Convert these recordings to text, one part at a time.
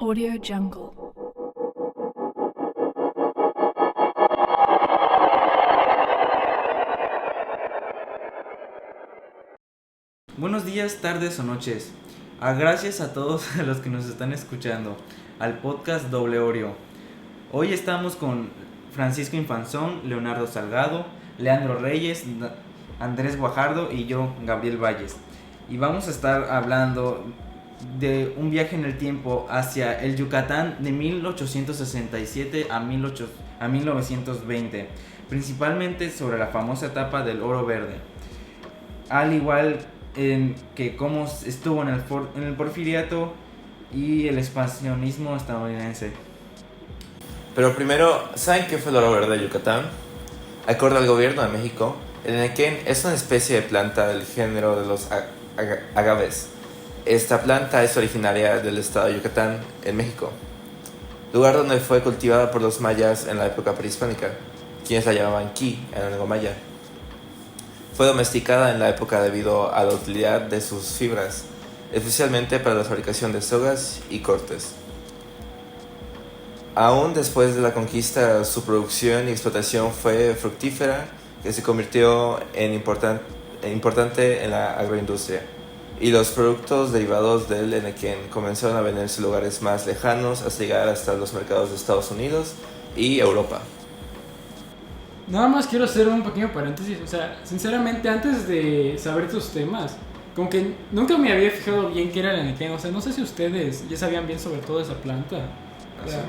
Audio Jungle. Buenos días, tardes o noches. Gracias a todos los que nos están escuchando al podcast Doble Oreo. Hoy estamos con Francisco Infanzón, Leonardo Salgado, Leandro Reyes, Andrés Guajardo y yo, Gabriel Valles. Y vamos a estar hablando de un viaje en el tiempo hacia el Yucatán de 1867 a 1920, principalmente sobre la famosa etapa del Oro Verde, al igual que cómo estuvo en el Porfiriato y el expansionismo estadounidense. Pero primero, ¿saben qué fue el oro verde de Yucatán? Acorde al gobierno de México, el enequén es una especie de planta del género de los agaves. Esta planta es originaria del estado de Yucatán, en México, lugar donde fue cultivada por los mayas en la época prehispánica, quienes la llamaban ki en la lengua maya. Fue domesticada en la época debido a la utilidad de sus fibras, especialmente para la fabricación de sogas y cortes. Aún después de la conquista, su producción y explotación fue fructífera, que se convirtió en importante en la agroindustria, y los productos derivados del enequén comenzaron a venderse en lugares más lejanos hasta llegar hasta los mercados de Estados Unidos y Europa. Nada más quiero hacer un pequeño paréntesis, o sea, sinceramente antes de saber estos temas, como que nunca me había fijado bien qué era el enequén, o sea, no sé si ustedes ya sabían bien sobre toda esa planta. O sea,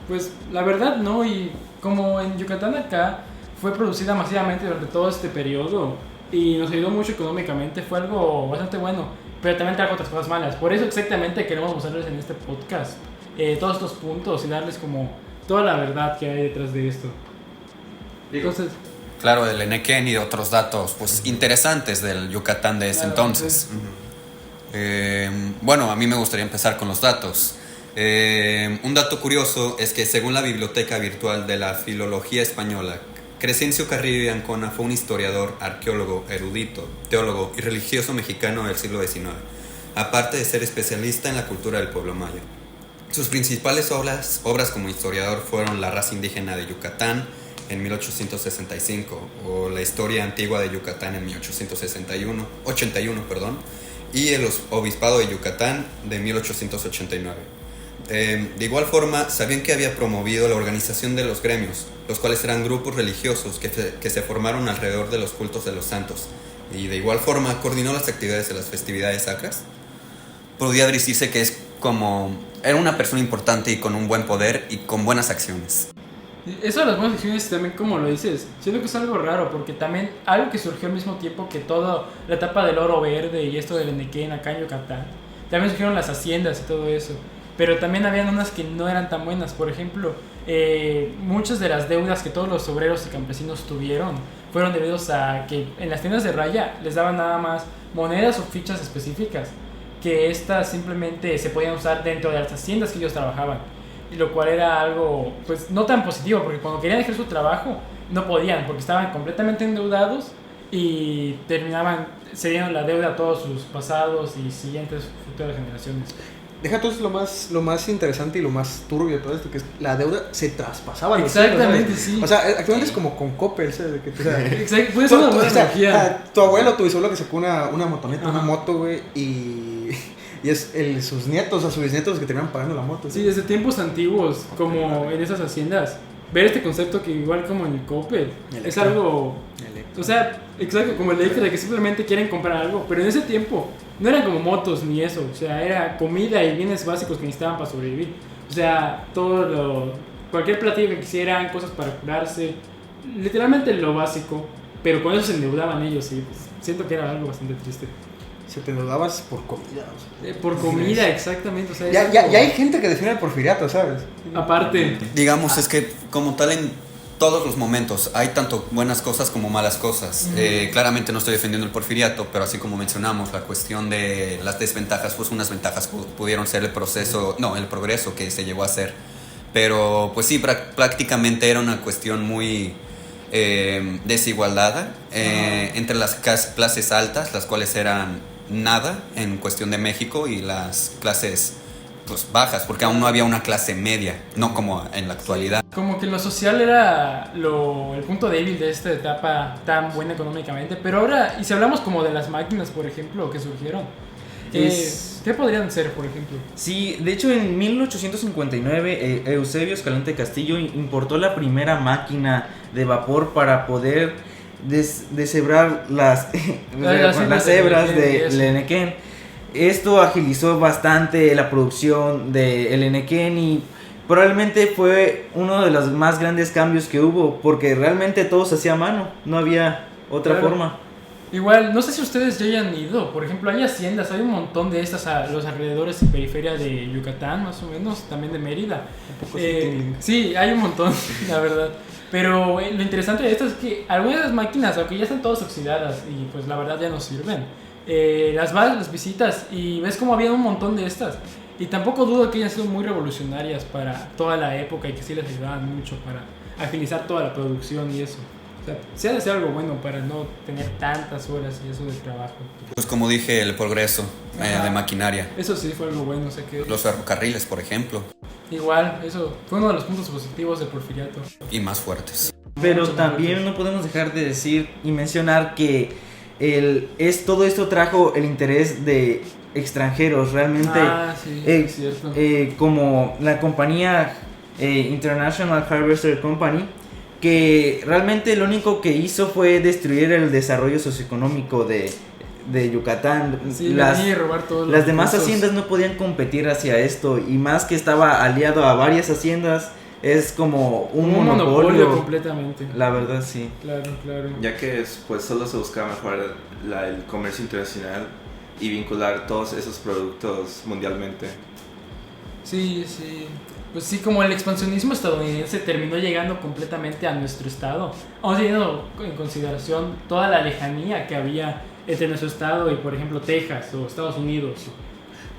pues la verdad no, y como en Yucatán acá fue producida masivamente durante todo este periodo y nos ayudó mucho económicamente, fue algo bastante bueno, pero también trajo otras cosas malas. Por eso exactamente queremos mostrarles en este podcast todos estos puntos y darles como toda la verdad que hay detrás de esto. Entonces, claro, del enequén y de otros datos pues interesantes del Yucatán de ese entonces. Bueno, a mí me gustaría empezar con los datos. Un dato curioso es que según la Biblioteca Virtual de la Filología Española, Crescencio Carrillo y Ancona fue un historiador, arqueólogo, erudito, teólogo y religioso mexicano del siglo XIX, aparte de ser especialista en la cultura del pueblo maya. Sus principales obras como historiador fueron La raza indígena de Yucatán en 1865 o La historia antigua de Yucatán en 1881 y El obispado de Yucatán de 1889. De igual forma, sabían que había promovido la organización de los gremios, los cuales eran grupos religiosos que se formaron alrededor de los cultos de los santos, y de igual forma coordinó las actividades de las festividades sacras. Podría decirse que era una persona importante y con un buen poder y con buenas acciones. eso de las buenas acciones también, como lo dices, siento que es algo raro, porque también algo que surgió al mismo tiempo que toda la etapa del oro verde y esto del enequén acá en Yucatán, también surgieron las haciendas y todo eso, pero también habían unas que no eran tan buenas. Por ejemplo, muchas de las deudas que todos los obreros y campesinos tuvieron fueron debidos a que en las tiendas de raya les daban nada más monedas o fichas específicas, que estas simplemente se podían usar dentro de las haciendas que ellos trabajaban, y lo cual era algo pues no tan positivo, porque cuando querían dejar su trabajo no podían, porque estaban completamente endeudados y terminaban cediendo la deuda a todos sus pasados y siguientes futuras generaciones. Deja todo lo más interesante y lo más turbio de todo esto, que es la deuda se traspasaba. Exactamente, sí. O sea, actualmente es como con Coppel, ¿sabes? De que, o sea, exacto, puede ser una buena analogía. Tu abuelo, tu bisabuelo que sacó una motoneta, una moto, güey, y es sus nietos, o sus bisnietos que terminan pagando la moto. Sí, desde tiempos antiguos, como en esas haciendas, ver este concepto que igual como en el Coppel, es algo... O sea, exacto, como el Electra, que simplemente quieren comprar algo, pero en ese tiempo no eran como motos ni eso, o sea, era comida y bienes básicos que necesitaban para sobrevivir. O sea, cualquier platillo que quisieran, cosas para curarse, literalmente lo básico, pero con eso se endeudaban ellos y pues, siento que era algo bastante triste. Se te endeudabas por comida. O sea. Por comida, exactamente. O sea, ya hay gente que defiende el porfiriato, ¿sabes? Aparte. Digamos, es que como tal en todos los momentos hay tanto buenas cosas como malas cosas. Claramente no estoy defendiendo el porfiriato, pero así como mencionamos, la cuestión de las desventajas, pues unas ventajas pudieron ser el progreso que se llevó a hacer. Pero pues sí, prácticamente era una cuestión muy desigualdad entre las clases altas, las cuales eran nada en cuestión de México, y las clases pues bajas, porque aún no había una clase media, no como en la actualidad. Como que lo social era el punto débil de esta etapa tan buena económicamente. Pero ahora, y si hablamos como de las máquinas, por ejemplo, que surgieron, ¿qué podrían ser, por ejemplo? Sí, de hecho en 1859 Eusebio Escalante Castillo importó la primera máquina de vapor para poder deshebrar las hebras del Enequén. Esto agilizó bastante la producción del Enequén y probablemente fue uno de los más grandes cambios que hubo, porque realmente todo se hacía a mano, no había otra forma. Igual, no sé si ustedes ya hayan ido, por ejemplo, hay haciendas, hay un montón de estas a los alrededores y periferia de Yucatán, más o menos, también de Mérida. Sí, hay un montón, la verdad. Pero lo interesante de esto es que algunas de las máquinas, aunque ya están todas oxidadas y pues la verdad ya no sirven, las visitas y ves como había un montón de estas. Y tampoco dudo que hayan sido muy revolucionarias para toda la época y que sí les ayudaban mucho para agilizar toda la producción y eso. O sea, sí ha de ser algo bueno para no tener tantas horas y eso de trabajo. Pues como dije, el progreso de maquinaria. Eso sí fue algo bueno, o sea que... Los ferrocarriles, por ejemplo. Igual, eso fue uno de los puntos positivos del Porfiriato. Y más fuertes. Pero también no podemos dejar de decir y mencionar que todo esto trajo el interés de extranjeros, realmente. Sí, es cierto. Como la compañía International Harvester Company, que realmente lo único que hizo fue destruir el desarrollo socioeconómico de Yucatán. Sí, robar todos las demás haciendas no podían competir hacia esto, y más que estaba aliado a varias haciendas, es como un monopolio completamente. La verdad, sí. Claro. Ya que pues solo se buscaba mejorar el comercio internacional y vincular todos esos productos mundialmente. Sí. Pues sí, como el expansionismo estadounidense terminó llegando completamente a nuestro estado, vamos teniendo en consideración toda la lejanía que había entre nuestro estado y, por ejemplo, Texas o Estados Unidos.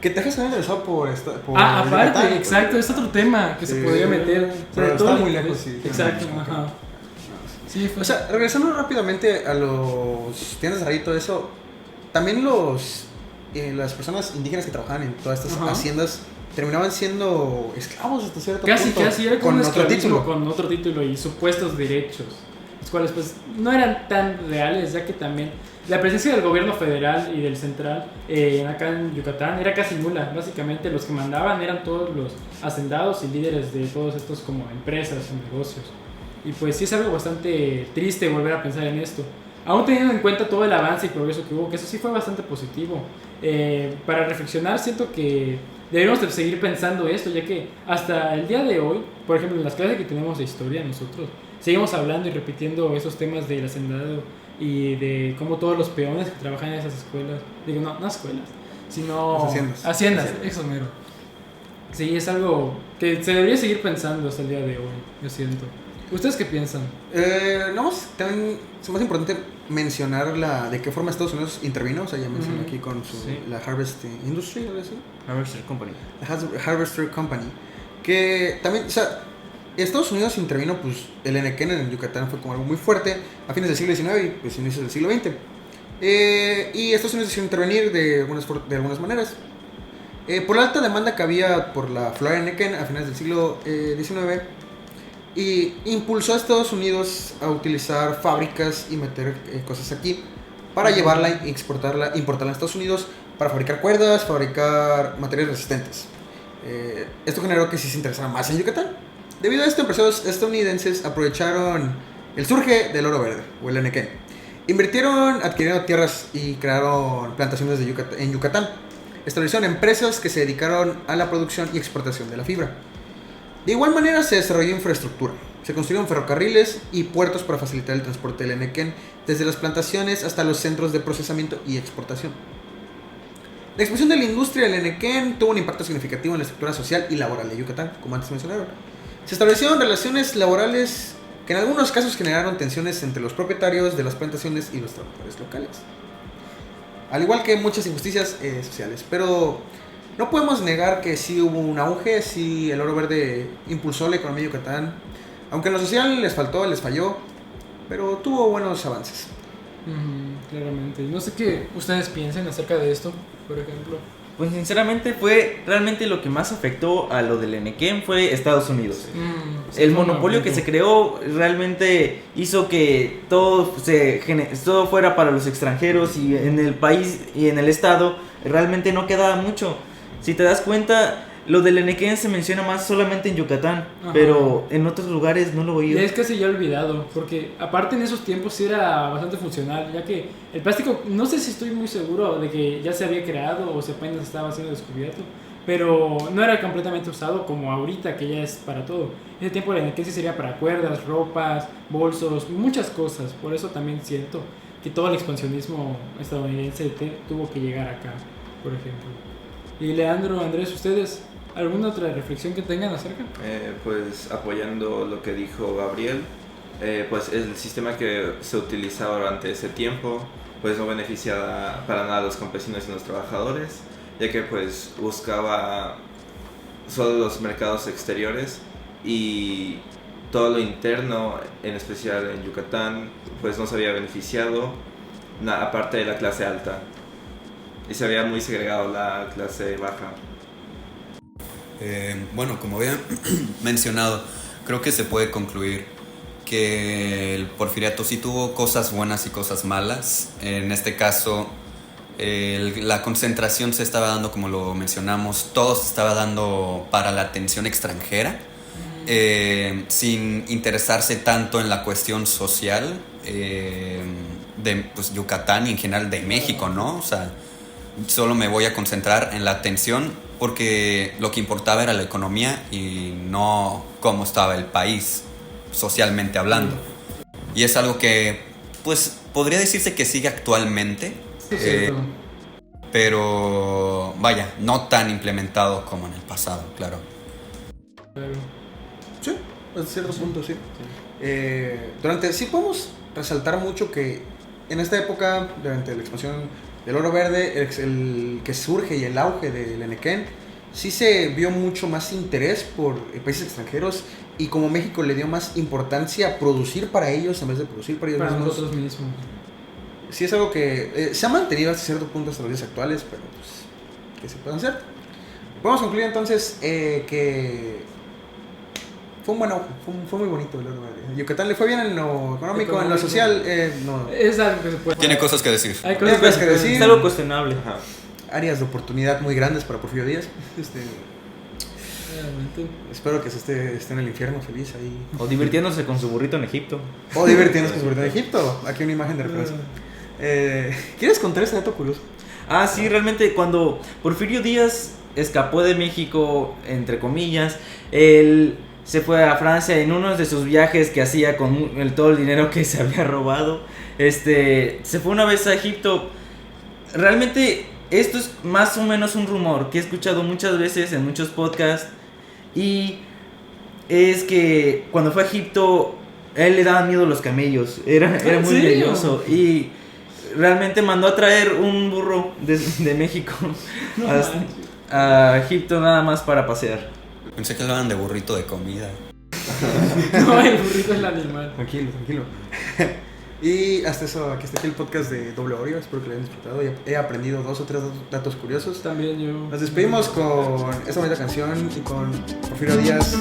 Que Texas había ingresado por aparte, Yucatán, exacto, es otro tema que se podría meter. Pero está muy lejos, sí. Exacto, ajá. Sí, O sea, regresando rápidamente a los tiendas de ahí y todo eso, también las personas indígenas que trabajaban en todas estas haciendas terminaban siendo esclavos hasta cierto punto. Casi, era con otro título. Con otro título y supuestos derechos, los cuales pues no eran tan reales, ya que también la presencia del gobierno federal y del central acá en Yucatán era casi nula. Básicamente los que mandaban eran todos los hacendados y líderes de todos estos como empresas o negocios. Y pues sí es algo bastante triste volver a pensar en esto, aún teniendo en cuenta todo el avance y progreso que hubo, que eso sí fue bastante positivo. Para reflexionar, siento que deberíamos de seguir pensando esto, ya que hasta el día de hoy, por ejemplo, en las clases que tenemos de historia nosotros, seguimos hablando y repitiendo esos temas del hacendado y de cómo todos los peones que trabajan en esas escuelas, no escuelas, sino haciendas, eso mero. Sí, es algo que se debería seguir pensando hasta el día de hoy, yo siento. ¿Ustedes qué piensan? También es más importante mencionar de qué forma Estados Unidos intervino. O sea, ya mencioné aquí con la Harvest Industry, ¿algo así? Harvester Company. La Harvester Company. Que también, o sea, Estados Unidos intervino, pues el Enequén en Yucatán fue como algo muy fuerte a fines del siglo XIX y pues inicios del siglo XX. Y Estados Unidos decidió intervenir de algunas maneras. Por la alta demanda que había por la flora Enequén a finales del siglo XIX, y impulsó a Estados Unidos a utilizar fábricas y meter cosas aquí para llevarla e importarla a Estados Unidos para fabricar cuerdas, fabricar materiales resistentes. Esto generó que sí se interesara más en Yucatán. Debido a esto, empresarios estadounidenses aprovecharon el surge del oro verde, o el Enequén. Invirtieron adquiriendo tierras y crearon plantaciones en Yucatán. Establecieron empresas que se dedicaron a la producción y exportación de la fibra. De igual manera se desarrolló infraestructura. Se construyeron ferrocarriles y puertos para facilitar el transporte del Enequén desde las plantaciones hasta los centros de procesamiento y exportación. La expansión de la industria del Enequén tuvo un impacto significativo en la estructura social y laboral de Yucatán, como antes mencionaron. Se establecieron relaciones laborales que en algunos casos generaron tensiones entre los propietarios de las plantaciones y los trabajadores locales, al igual que muchas injusticias sociales. Pero no podemos negar que sí hubo un auge, sí el oro verde impulsó la economía de Yucatán, aunque en lo social les falló, pero tuvo buenos avances. Claramente. No sé qué ustedes piensen acerca de esto, por ejemplo. Pues sinceramente fue realmente lo que más afectó a lo del Enequén fue Estados Unidos. El monopolio que se creó realmente hizo que todo fuera para los extranjeros y en el país y en el estado realmente no quedaba mucho. Si te das cuenta, lo del Enequén se menciona más solamente en Yucatán, Ajá. pero en otros lugares no lo he oído. Ya es casi ya olvidado, porque aparte en esos tiempos sí era bastante funcional, ya que el plástico, no sé si estoy muy seguro de que ya se había creado o se apenas estaba siendo descubierto, pero no era completamente usado como ahorita, que ya es para todo. En ese tiempo el Enequén sí sería para cuerdas, ropas, bolsos, muchas cosas. Por eso también siento que todo el expansionismo estadounidense tuvo que llegar acá, por ejemplo. Y Leandro, Andrés, ¿ustedes alguna otra reflexión que tengan acerca? Pues apoyando lo que dijo Gabriel, pues el sistema que se utilizaba durante ese tiempo pues no beneficiaba para nada a los campesinos y los trabajadores, ya que pues buscaba solo los mercados exteriores y todo lo interno, en especial en Yucatán, pues no se había beneficiado, aparte de la clase alta, y se había muy segregado la clase baja. Bueno, como había mencionado, creo que se puede concluir que el porfiriato sí tuvo cosas buenas y cosas malas. En este caso, la concentración se estaba dando, como lo mencionamos, todo se estaba dando para la atención extranjera, sin interesarse tanto en la cuestión social de pues, Yucatán y en general de México, ¿no? O sea, solo me voy a concentrar en la atención porque lo que importaba era la economía y no cómo estaba el país socialmente hablando. Y es algo que, pues, podría decirse que sigue actualmente, Sí, cierto. pero vaya, no tan implementado como en el pasado, claro. Claro. Sí, hasta cierto punto, sí. Sí podemos resaltar mucho que en esta época, durante la expansión del oro verde, el que surge y el auge del Enequén, sí se vio mucho más interés por países extranjeros y como México le dio más importancia a producir para ellos en vez de producir para ellos Para mismos. nosotros mismos. Sí es algo que se ha mantenido hasta cierto punto hasta los días actuales, pero pues, ¿qué se puede hacer? Podemos concluir entonces que fue un buen auge, fue muy bonito el oro verde. Yucatán le fue bien en lo económico, en lo social, no. Es algo que se puede. Tiene cosas que decir. Hay Tiene cosas que decir. Es algo cuestionable. Ajá. Áreas de oportunidad muy grandes para Porfirio Díaz. Realmente. Espero que esté en el infierno feliz ahí. O divirtiéndose con su burrito en Egipto. O divirtiéndose con su en Egipto. Aquí una imagen de referencia. ¿Quieres contar ese dato curioso? Ah, sí, realmente cuando Porfirio Díaz escapó de México, entre comillas, él se fue a Francia en uno de sus viajes que hacía con todo el dinero que se había robado. Se fue una vez a Egipto. Realmente esto es más o menos un rumor que he escuchado muchas veces en muchos podcasts. Y es que cuando fue a Egipto, a él le daban miedo los camellos. Era muy serio? nervioso. Y realmente mandó a traer un burro de México No a Egipto nada más para pasear. Pensé que hablaban de burrito de comida. No, el burrito es el animal. Tranquilo. Y hasta aquí está el podcast de Doble Oreo. Espero que lo hayan disfrutado. He aprendido 2 o 3 datos curiosos. También yo. Nos despedimos con esta bonita canción y con Porfirio Díaz.